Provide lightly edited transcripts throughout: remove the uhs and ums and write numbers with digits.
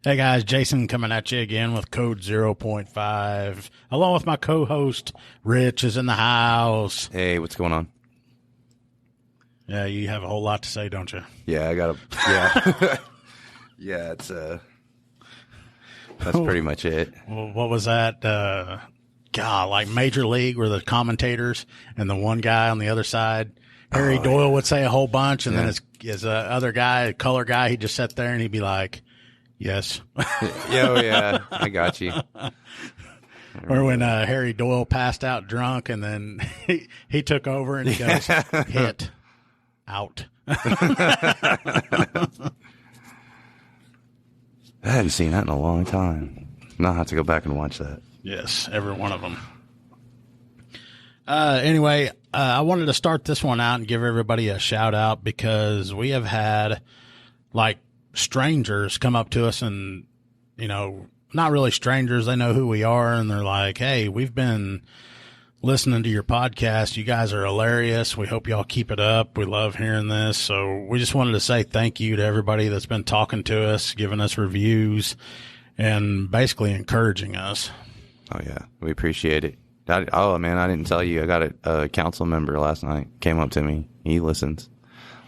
Hey guys, Jason coming at you again with code 0.5. Along with my co-host, Rich is in the house. Hey, what's going on? Yeah, you have a whole lot to say, don't you? Yeah, yeah, it's that's pretty much it. Well, what was that? Like Major League where the commentators and the one guy on the other side, Harry Doyle would say a whole bunch, and then his other guy, a color guy, he'd just sit there and he'd be like, yes. Yeah, I got you. Or when Harry Doyle passed out drunk, and then he took over and he goes, hit, out. I hadn't seen that in a long time. Now I have to go back and watch that. Yes, every one of them. Anyway, I wanted to start this one out and give everybody a shout out because we have had like strangers come up to us and, you know, not really strangers. They know who we are and they're like, hey, we've been listening to your podcast. You guys are hilarious. We hope y'all keep it up. We love hearing this. So we just wanted to say thank you to everybody that's been talking to us, giving us reviews and basically encouraging us. Oh yeah. We appreciate it. Man, I didn't tell you. I got a council member last night came up to me. He listens.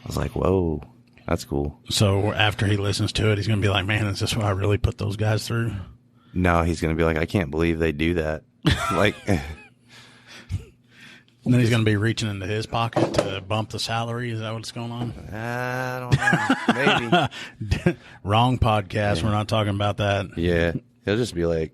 I was like, whoa, that's cool. So after he listens to it, he's going to be like, man, is this what I really put those guys through? No, he's going to be like, I can't believe they do that. Like, and then he's going to be reaching into his pocket to bump the salary. Is that what's going on? I don't know. Maybe. Wrong podcast. Yeah. We're not talking about that. Yeah. He'll just be like,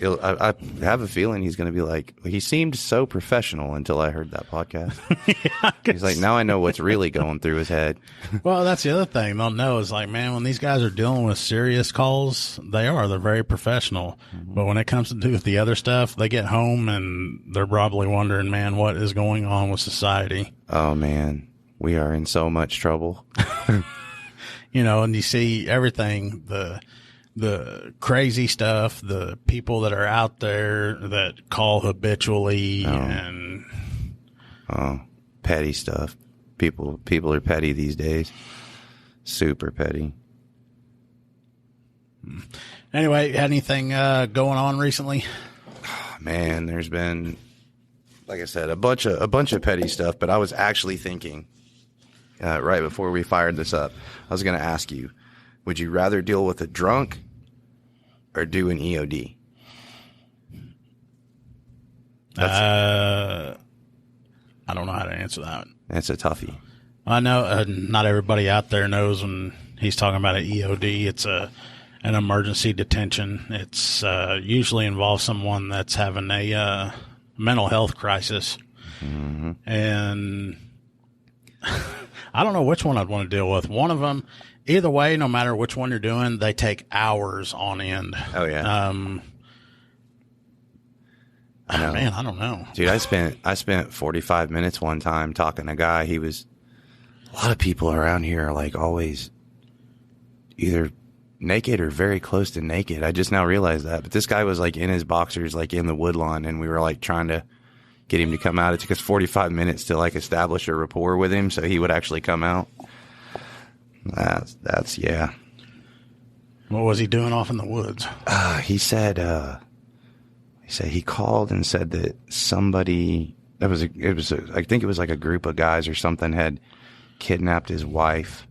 I have a feeling he's going to be like, he seemed so professional until I heard that podcast. Yeah, he's like, now I know what's really going through his head. Well, that's the other thing they'll know is like, man, when these guys are dealing with serious calls, they're very professional. Mm-hmm. But when it comes to do with the other stuff, they get home and they're probably wondering, man, what is going on with society? Oh, man, we are in so much trouble. You know, and you see everything, the crazy stuff, the people that are out there that call habitually and petty stuff. People are petty these days. Super petty. Anyway, anything going on recently? Man, there's been, like I said, a bunch of petty stuff, but I was actually thinking right before we fired this up, I was going to ask you, would you rather deal with a drunk or do an EOD? I don't know how to answer that. That's a toughie. I know not everybody out there knows when he's talking about an EOD. It's an emergency detention. It's usually involves someone that's having a mental health crisis. Mm-hmm. And I don't know which one I'd want to deal with. One of them, either way, no matter which one you're doing, they take hours on end. Oh, yeah. Man, I don't know. Dude, I spent 45 minutes one time talking to a guy. A lot of people around here are like always either naked or very close to naked. I just now realized that. But this guy was like in his boxers, like in the woodlawn, and we were like trying to get him to come out. It took us 45 minutes to like establish a rapport with him so he would actually come out. That's yeah. What was he doing off in the woods? He said he called and said that somebody I think it was like a group of guys or something had kidnapped his wife.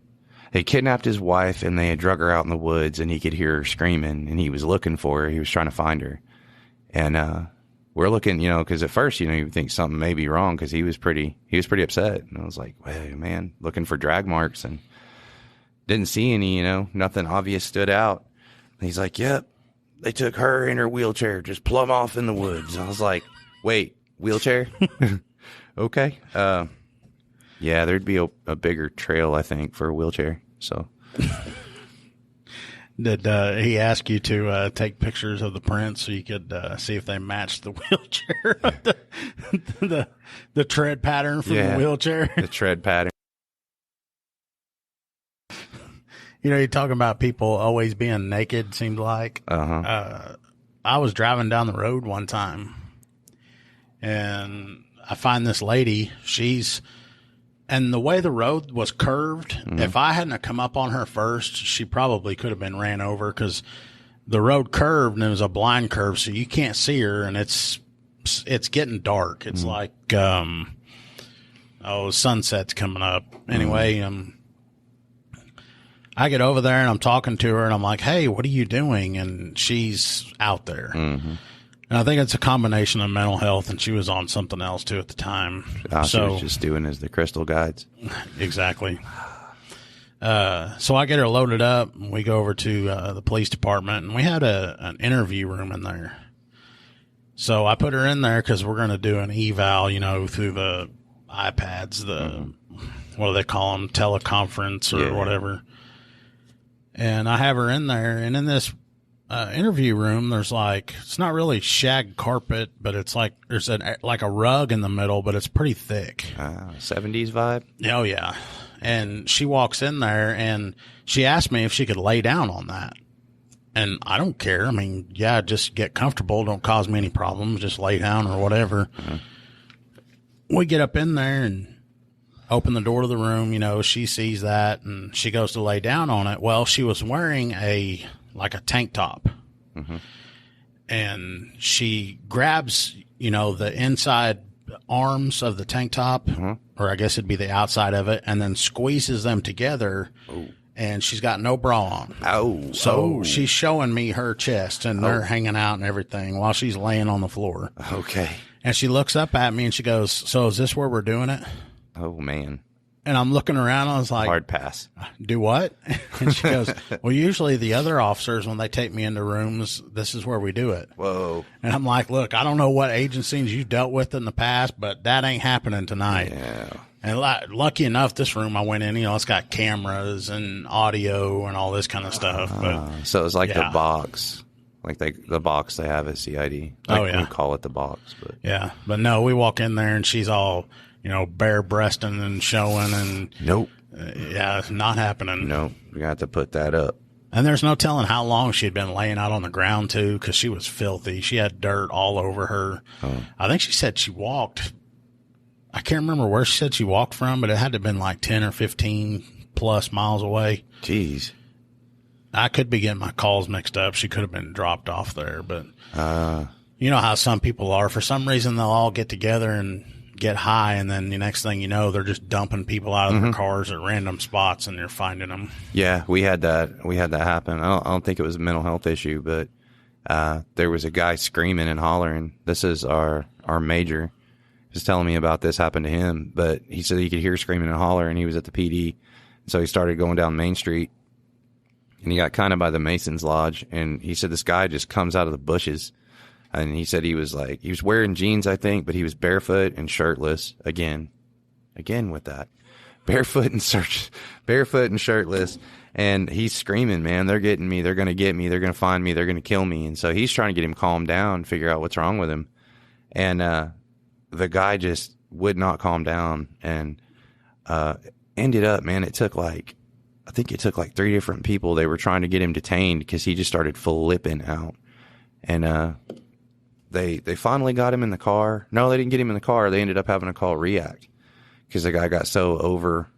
They kidnapped his wife and they had drug her out in the woods and he could hear her screaming and he was looking for her. He was trying to find her. And we're looking, you know, because at first, you know, you think something may be wrong because he was pretty upset. And I was like, hey, man, looking for drag marks and didn't see any, you know, nothing obvious stood out. And he's like, yep, they took her in her wheelchair, just plumb off in the woods. And I was like, wait, wheelchair? Okay. Yeah, there'd be a bigger trail, I think, for a wheelchair. So, did he ask you to take pictures of the prints so you could see if they matched the wheelchair, the tread pattern from the wheelchair? The tread pattern. You know, you're talking about people always being naked, seemed like. Uh-huh. I was driving down the road one time, and I find this lady. She's And the way the road was curved, if I hadn't have come up on her first, she probably could have been ran over because the road curved and it was a blind curve, so you can't see her, and it's getting dark. It's like sunset's coming up. Anyway, I get over there and I'm talking to her and I'm like, "Hey, what are you doing?" And she's out there. And I think it's a combination of mental health, and she was on something else too at the time. She was just doing as the crystal guides. Exactly. So I get her loaded up, and we go over to the police department, and we had an interview room in there. So I put her in there because we're going to do an eval, through the iPads, what do they call them, teleconference or whatever. And I have her in there, and in this interview room, there's it's not really shag carpet, but it's there's a rug in the middle, but it's pretty thick. 70s vibe? Oh, yeah. And she walks in there and she asked me if she could lay down on that. And I don't care. I mean, yeah, just get comfortable. Don't cause me any problems. Just lay down or whatever. We get up in there and open the door to the room. She sees that and she goes to lay down on it. Well, she was wearing a tank top. And she grabs, the inside arms of the tank top, or I guess it'd be the outside of it, and then squeezes them together. And she's got no bra on. So she's showing me her chest, and they're hanging out and everything while she's laying on the floor. Okay. And she looks up at me and she goes, "So is this where we're doing it?" Oh, man. And I'm looking around. I was like, hard pass. Do what? And she goes, "Well, usually the other officers, when they take me into rooms, this is where we do it." Whoa. And I'm like, "Look, I don't know what agencies you've dealt with in the past, but that ain't happening tonight." Yeah. And lucky enough, this room I went in, it's got cameras and audio and all this kind of stuff. But so it's like the box, the box they have at CID. We call it the box. But yeah, but no, we walk in there and she's all, bare breasting and showing, and nope. Yeah, it's not happening. Nope. We got to put that up. And there's no telling how long she'd been laying out on the ground too, because she was filthy. She had dirt all over her. I think she said she walked. I can't remember where she said she walked from, but it had to have been 10 or 15 plus miles away. Jeez. I could be getting my calls mixed up. She could have been dropped off there, but you know how some people are. For some reason, they'll all get together and get high, and then the next thing you know, they're just dumping people out of their cars at random spots, and you're finding them. Yeah, we had that. We had that happen. I don't think it was a mental health issue, but there was a guy screaming and hollering. This is our major. Was telling me about this happened to him, but he said he could hear screaming and holler, and he was at the PD. So he started going down Main Street, and he got kind of by the Mason's Lodge, and he said this guy just comes out of the bushes, and he said he was wearing jeans, I think, but he was barefoot and shirtless again with that, barefoot and shirtless, and he's screaming, "Man, they're getting me, they're gonna get me, they're gonna find me, they're gonna kill me." And so he's trying to get him calmed down, figure out what's wrong with him, and the guy just would not calm down, and ended up, man, it took I think it took 3 different people. They were trying to get him detained because he just started flipping out. And they finally got him in the car. No, they didn't get him in the car. They ended up having to call REACT because the guy got so overworked,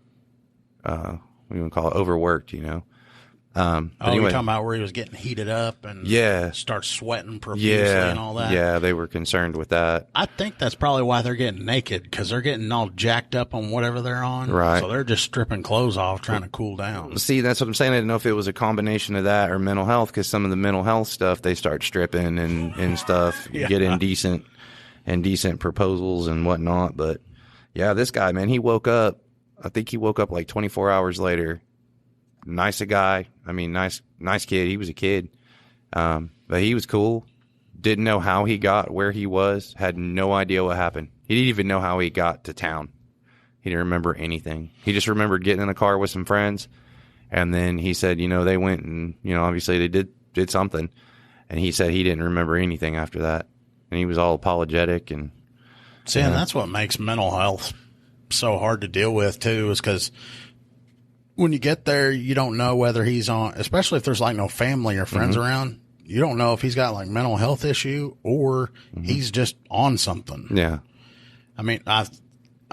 But anyway, you're talking about where he was getting heated up and starts sweating profusely and all that? Yeah, they were concerned with that. I think that's probably why they're getting naked, because they're getting all jacked up on whatever they're on. Right. So they're just stripping clothes off, trying to cool down. See, that's what I'm saying. I didn't know if it was a combination of that or mental health, because some of the mental health stuff, they start stripping and stuff, get indecent proposals and whatnot. But yeah, this guy, man, he woke up. I think he woke up 24 hours later. Nice guy. I mean, nice kid. He was a kid. But he was cool. Didn't know how he got where he was. Had no idea what happened. He didn't even know how he got to town. He didn't remember anything. He just remembered getting in a car with some friends. And then he said, they went and, obviously they did something. And he said he didn't remember anything after that. And he was all apologetic. And see, and that's what makes mental health so hard to deal with too, is because when you get there, you don't know whether he's on, especially if there's no family or friends around. You don't know if he's got mental health issue or he's just on something. Yeah. I mean,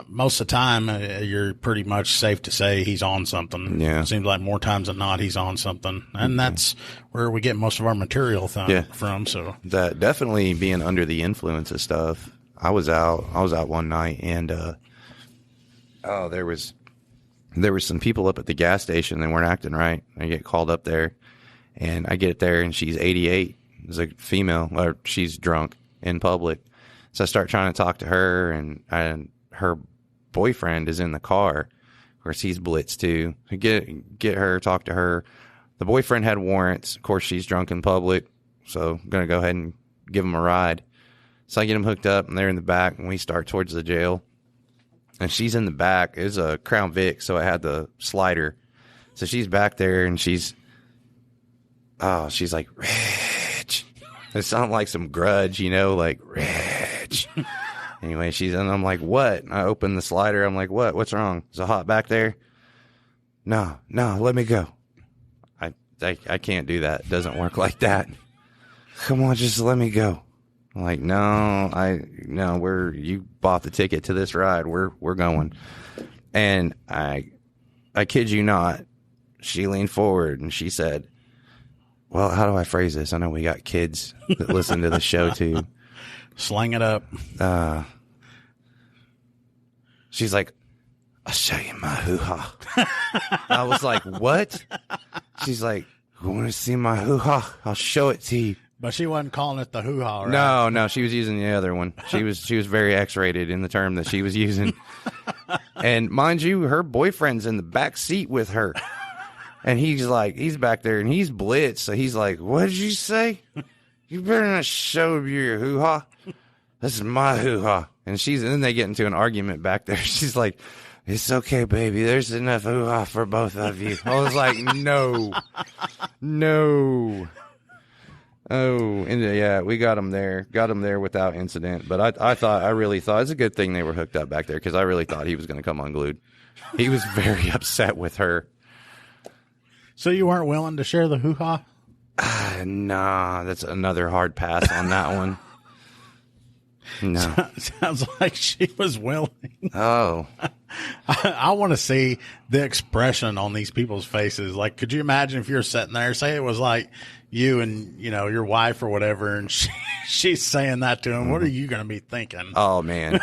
most of the time, you're pretty much safe to say he's on something. Yeah. It seems like more times than not, he's on something. And that's where we get most of our material from. So that definitely being under the influence of stuff. I was out one night and, there was some people up at the gas station that weren't acting right. I get called up there and I get there and she's 88. It's a female, or she's drunk in public. So I start trying to talk to her and her boyfriend is in the car. Of course, he's blitzed too. I get her, talk to her. The boyfriend had warrants. Of course, she's drunk in public. So I'm going to go ahead and give him a ride. So I get them hooked up and they're in the back and we start towards the jail. And she's in the back. It was a Crown Vic, so it had the slider. So she's back there and she's like, Rich. It sounded like some grudge, like, Rich. Anyway, and I'm like, what? And I open the slider. I'm like, what? What's wrong? Is it hot back there? No, let me go. I can't do that. It doesn't work like that. Come on, just let me go. I'm like, you bought the ticket to this ride. We're going. And I kid you not, she leaned forward and she said, well, how do I phrase this? I know we got kids that listen to the show too. Slang it up. She's like, I'll show you my hoo-ha. I was like, what? She's like, you want to see my hoo-ha? I'll show it to you. But she wasn't calling it the hoo-ha, right? No, she was using the other one. She was very X-rated in the term that she was using. And mind you, her boyfriend's in the back seat with her. And he's back there and he's blitzed. So he's like, what did you say? You better not show me your hoo-ha. This is my hoo-ha. And then they get into an argument back there. She's like, it's okay, baby. There's enough hoo-ha for both of you. I was like, no. Oh, and yeah, we got them there without incident. But I really thought it's a good thing they were hooked up back there because I really thought he was going to come unglued. He was very upset with her. So you weren't willing to share the hoo-ha? Nah, that's another hard pass on that one. No. Sounds like she was willing. Oh. I want to see the expression on these people's faces. Like, could you imagine if you're sitting there, say it was like you and, your wife or whatever, and she's saying that to him. What are you going to be thinking? Oh, man.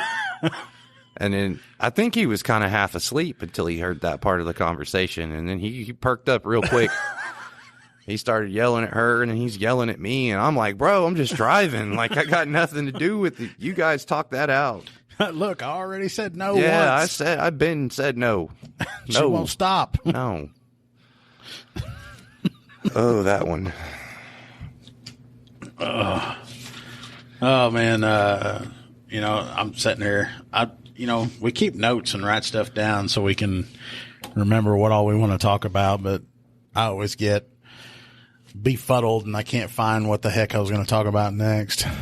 And then I think he was kind of half asleep until he heard that part of the conversation. And then he perked up real quick. He started yelling at her, and then he's yelling at me. And I'm like, bro, I'm just driving. Like, I got nothing to do with it. You guys talk that out. Look, I already said no once. Yeah, I've been said no. She won't stop. No. Oh, that one. Oh, man. I'm sitting here. We keep notes and write stuff down so we can remember what all we want to talk about, but I always get befuddled and I can't find what the heck I was going to talk about next. I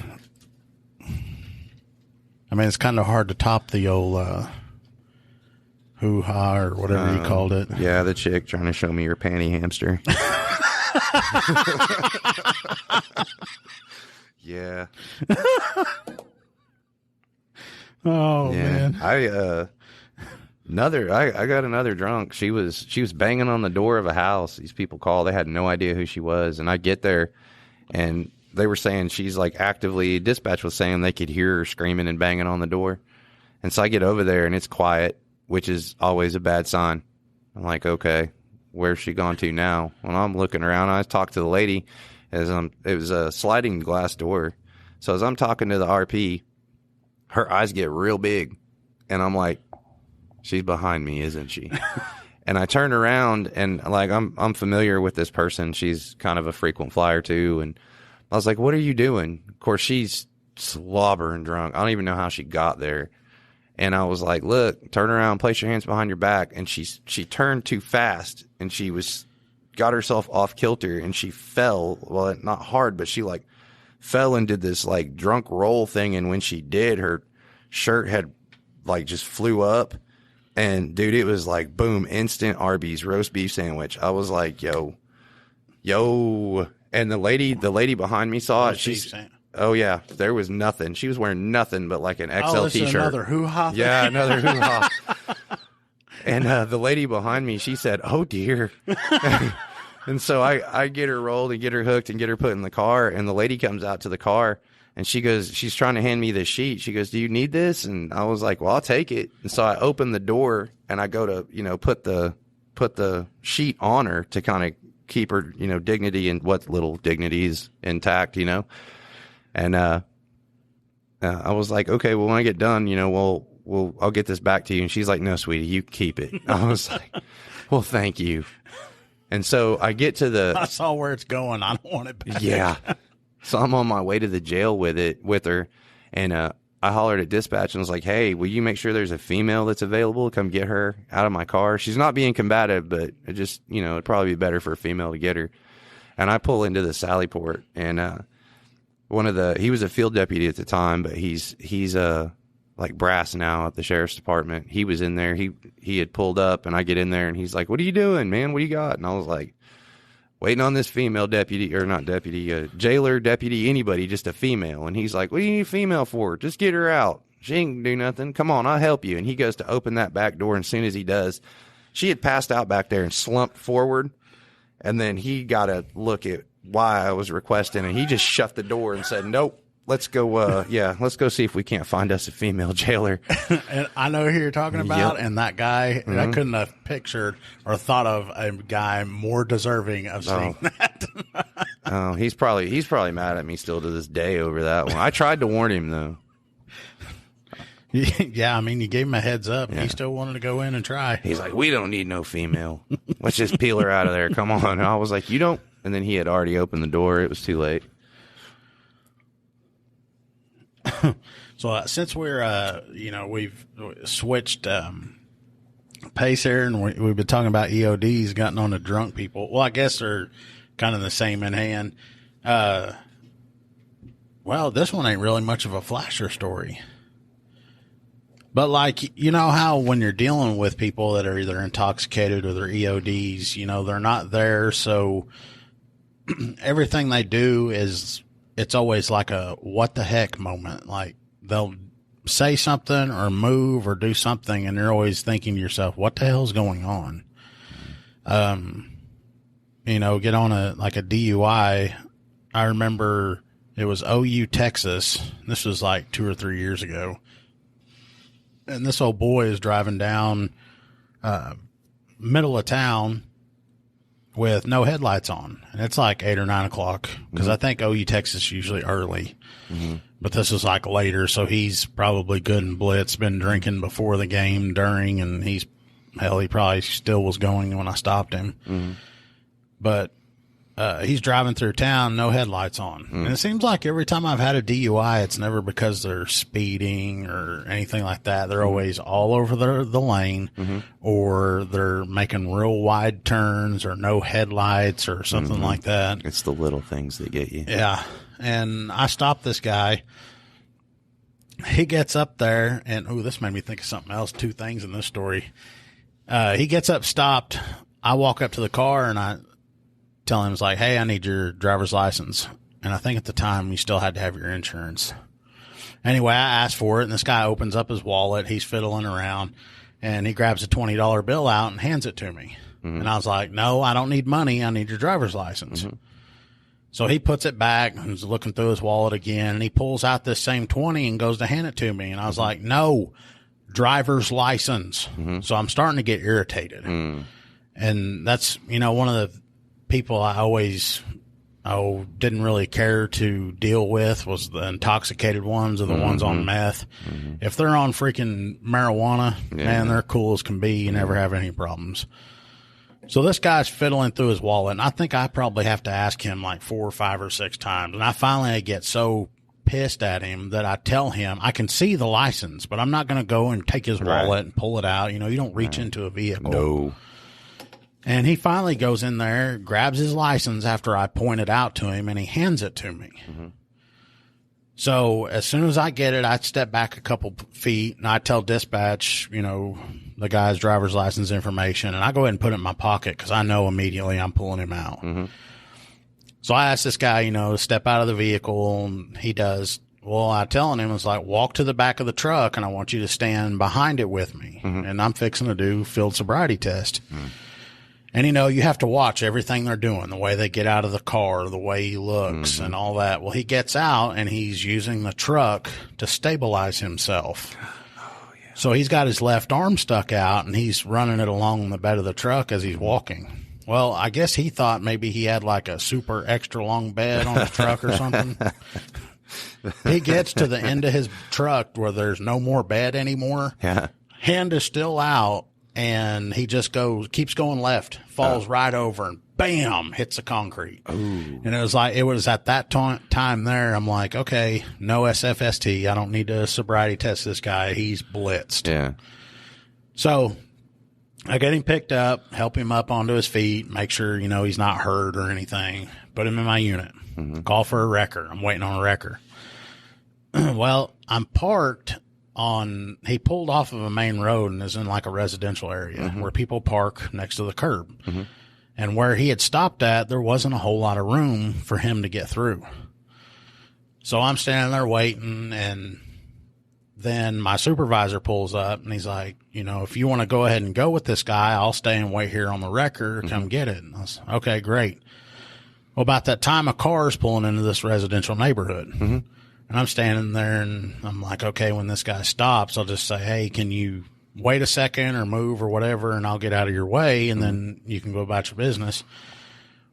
mean, it's kind of hard to top the old hoo-ha or whatever you called it. Yeah, the chick trying to show me her panty hamster. Yeah. Oh, yeah. Man. I got another drunk. She was banging on the door of a house. These people called. They had no idea who she was. And I get there and they were saying she's like actively, dispatch was saying they could hear her screaming and banging on the door. And so I get over there and it's quiet, which is always a bad sign. I'm like, okay, where's she gone to now? When I'm looking around, I talked to the lady it was a sliding glass door. So as I'm talking to the RP, her eyes get real big and I'm like, she's behind me, isn't she? And I turned around and like, I'm familiar with this person. She's kind of a frequent flyer too. And I was like, what are you doing? Of course, she's slobbering drunk. I don't even know how she got there. And I was like, look, turn around, place your hands behind your back. And she turned too fast and she got herself off kilter and she fell. Well, not hard, but she like fell and did this like drunk roll thing. And when she did, her shirt had like just flew up. And dude, it was like boom, instant Arby's roast beef sandwich. I was like, yo. And the lady behind me saw it. Oh yeah, there was nothing. She was wearing nothing but like an XL this t-shirt. Is another hoo-ha thing? Yeah, another hoo-ha. And the lady behind me, she said, "Oh dear." And so I get her rolled and get her hooked and get her put in the car. And the lady comes out to the car and she goes, she's trying to hand me this sheet. She goes, "Do you need this?" And I was like, "Well, I'll take it." And so I open the door and I go to, put the sheet on her to kind of keep her, dignity and what little dignity is intact, And I was like, "Okay, well, when I get done, I'll get this back to you." And she's like, "No, sweetie, you keep it." I was like, "Well, thank you." And so I get to I saw where it's going. I don't want it back. Yeah. So I'm on my way to the jail with her. And I hollered at dispatch and was like, "Hey, will you make sure there's a female that's available to come get her out of my car?" She's not being combative, but it just, it'd probably be better for a female to get her. And I pull into the Sallyport, and he was a field deputy at the time, but he's like brass now at the sheriff's department. He was in there. He had pulled up, and I get in there, and he's like, "What are you doing, man? What do you got?" And I was like, "Waiting on this female deputy, or not deputy, jailer, deputy, anybody, just a female." And he's like, "What do you need a female for? Just get her out. She ain't do nothing. Come on, I'll help you." And he goes to open that back door, and as soon as he does, she had passed out back there and slumped forward. And then he got a look at why I was requesting, and he just shut the door and said, "Nope. Let's go. Let's go see if we can't find us a female jailer." And I know who you're talking about, Yep. and that guy, I couldn't have pictured or thought of a guy more deserving of seeing that. Oh, he's probably mad at me still to this day over that one. I tried to warn him though. Yeah, I mean, you gave him a heads up. Yeah. He still wanted to go in and try. He's like, "We don't need no female. Let's just peel her out of there. Come on." And I was like, "You don't." And then he had already opened the door. It was too late. So since we're, we've switched pace here, and we've been talking about EODs, gotten on to drunk people. Well, I guess they're kind of the same in hand. Well, this one ain't really much of a flasher story. But like, you know how when you're dealing with people that are either intoxicated or they're EODs, they're not there. So everything they do it's always like a what the heck moment. Like they'll say something or move or do something, and you're always thinking to yourself, what the hell's going on? Get on a DUI. I remember it was OU, Texas. This was like 2 or 3 years ago. And this old boy is driving down middle of town with no headlights on. And it's like 8 or 9 o'clock because I think OU, Texas usually early. But this is like later, so he's probably good and blitz, been drinking before the game, during, and he probably still was going when I stopped him. But he's driving through town, no headlights on. And it seems like every time I've had a DUI, it's never because they're speeding or anything like that. They're always all over the lane, or they're making real wide turns, or no headlights or something like that. It's the little things that get you. Yeah. And I stopped this guy. He gets up there, and this made me think of something else. 2 things in this story. He gets up, stopped. I walk up to the car, and I tell him, it's like, "Hey, I need your driver's license." And I think at the time you still had to have your insurance. Anyway, I asked for it, and this guy opens up his wallet. He's fiddling around, and he grabs a $20 bill out and hands it to me. And I was like, "No, I don't need money. I need your driver's license." So he puts it back and is looking through his wallet again, and he pulls out this same 20 and goes to hand it to me. And I was like, "No, driver's license." So I'm starting to get irritated. And that's, one of the people I always didn't really care to deal with was the intoxicated ones or the ones on meth. If they're on freaking marijuana, man, they're cool as can be. You never have any problems. So this guy's fiddling through his wallet, and I think I probably have to ask him like 4 or 5 or 6 times. And I finally get so pissed at him that I tell him I can see the license, but I'm not going to go and take his wallet and pull it out. You don't reach into a vehicle. No. And he finally goes in there, grabs his license after I point it out to him, and he hands it to me. So as soon as I get it, I step back a couple feet, and I tell dispatch, the guy's driver's license information, and I go ahead and put it in my pocket because I know immediately I'm pulling him out. So I asked this guy, to step out of the vehicle, and he does. Well, I telling him, it's like, walk to the back of the truck, and I want you to stand behind it with me. And I'm fixing to do field sobriety test. And, you have to watch everything they're doing, the way they get out of the car, the way he looks and all that. Well, he gets out, and he's using the truck to stabilize himself. So he's got his left arm stuck out, and he's running it along the bed of the truck as he's walking. Well, I guess he thought maybe he had like a super extra long bed on his truck or something. He gets to the end of his truck where there's no more bed anymore. Yeah. Hand is still out, and he just keeps going left, falls right over, and bam, hits the concrete. Ooh. And it was at that time there, I'm like, okay, no SFST. I don't need to sobriety test this guy. He's blitzed. Yeah. So I get him picked up, help him up onto his feet, make sure, he's not hurt or anything, put him in my unit, call for a wrecker. I'm waiting on a wrecker. Well, I'm parked he pulled off of a main road and is in like a residential area where people park next to the curb. And where he had stopped at, there wasn't a whole lot of room for him to get through. So I'm standing there waiting, and then my supervisor pulls up, and he's like, if you want to go ahead and go with this guy, I'll stay and wait here on the wrecker. Come get it. And I was, okay, great. Well, about that time, a car is pulling into this residential neighborhood. And I'm standing there, and I'm like, okay, when this guy stops, I'll just say, hey, can you wait a second or move or whatever, and I'll get out of your way, and then you can go about your business.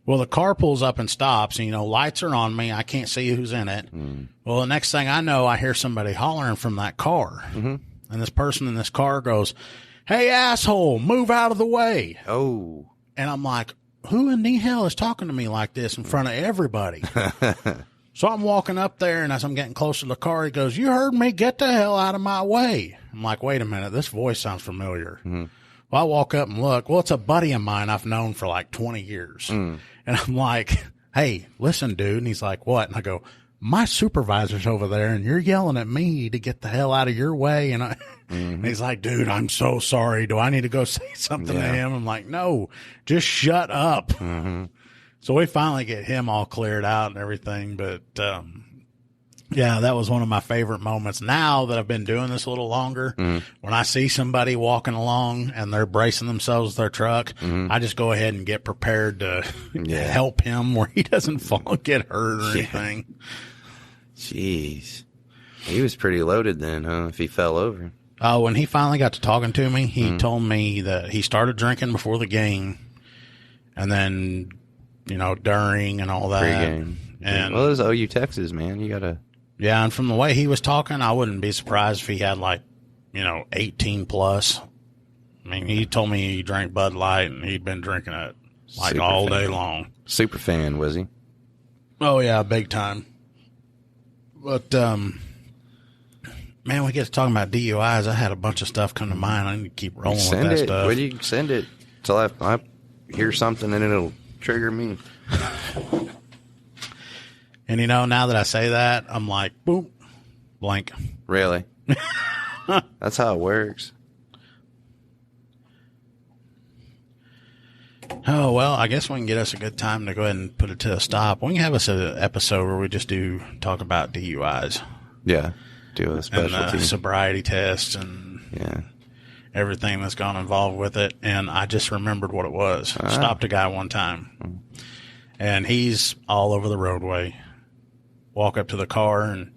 Well, the car pulls up and stops, and, lights are on me. I can't see who's in it. Well, the next thing I know, I hear somebody hollering from that car. And this person in this car goes, hey, asshole, move out of the way. Oh. And I'm like, who in the hell is talking to me like this in front of everybody? So I'm walking up there, and as I'm getting closer to the car, he goes, you heard me, get the hell out of my way. I'm like, wait a minute, this voice sounds familiar. Well, I walk up and look. Well, it's a buddy of mine I've known for like 20 years. And I'm like, hey, listen, dude. And he's like, what? And I go, my supervisor's over there, and you're yelling at me to get the hell out of your way. And and he's like, dude, I'm so sorry. Do I need to go say something to him? I'm like, no, just shut up. So we finally get him all cleared out and everything. But, yeah, that was one of my favorite moments. Now that I've been doing this a little longer, when I see somebody walking along and they're bracing themselves with their truck, I just go ahead and get prepared to help him where he doesn't fall, get hurt or anything. Jeez. He was pretty loaded then, huh, if he fell over? Oh, when he finally got to talking to me, he told me that he started drinking before the game, and then, during and all that. Pre-game. And, well, it was OU Texas, man. You got to... Yeah, and from the way he was talking, I wouldn't be surprised if he had 18 plus. I mean, he told me he drank Bud Light, and he'd been drinking it all day long. Super fan, was he? Oh, yeah, big time. But, man, we get to talking about DUIs. I had a bunch of stuff come to mind. I need to keep rolling with that stuff. Would you send it till I hear something, and it'll trigger me? And, now that I say that, I'm like, boom, blank. Really? That's how it works. Oh, well, I guess we can get us a good time to go ahead and put it to a stop. We can have us an episode where we just talk about DUIs. Yeah. Do a specialty. And sobriety tests and everything that's gone involved with it. And I just remembered what it was. Stopped a guy one time. And he's all over the roadway. Walk up to the car, and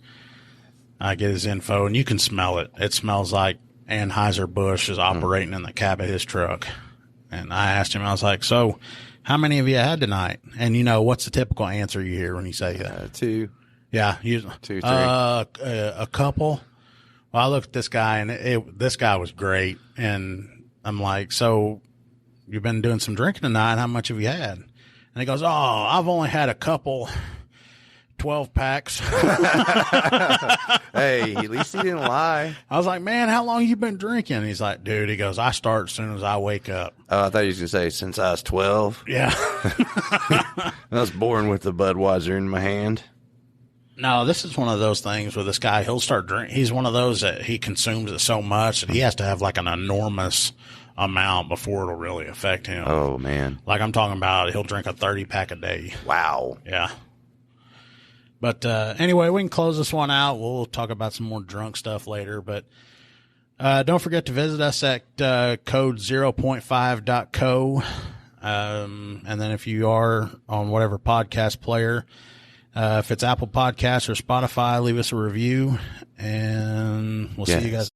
I get his info, and you can smell it. It smells like Anheuser-Busch is operating in the cab of his truck. And I asked him, I was like, so how many of you had tonight? And, what's the typical answer you hear when you say that? 2. Yeah. 2, 3. A couple. Well, I looked at this guy, and this guy was great. And I'm like, so you've been doing some drinking tonight. How much have you had? And he goes, oh, I've only had a couple 12 packs. Hey, at least he didn't lie. I was like, man, how long you been drinking? And he's like, dude, he goes, I start as soon as I wake up. Oh, I thought he was going to say, since I was 12. Yeah. I was born with the Budweiser in my hand. No, this is one of those things where this guy, he'll start drinking. He's one of those that he consumes it so much that he has to have like an enormous amount before it'll really affect him. Oh, man. Like I'm talking about, he'll drink a 30-pack a day. Wow. Yeah. But anyway, we can close this one out. We'll talk about some more drunk stuff later. But don't forget to visit us at code 0.5.co. And then if you are on whatever podcast player, if it's Apple Podcasts or Spotify, leave us a review. And we'll see you guys.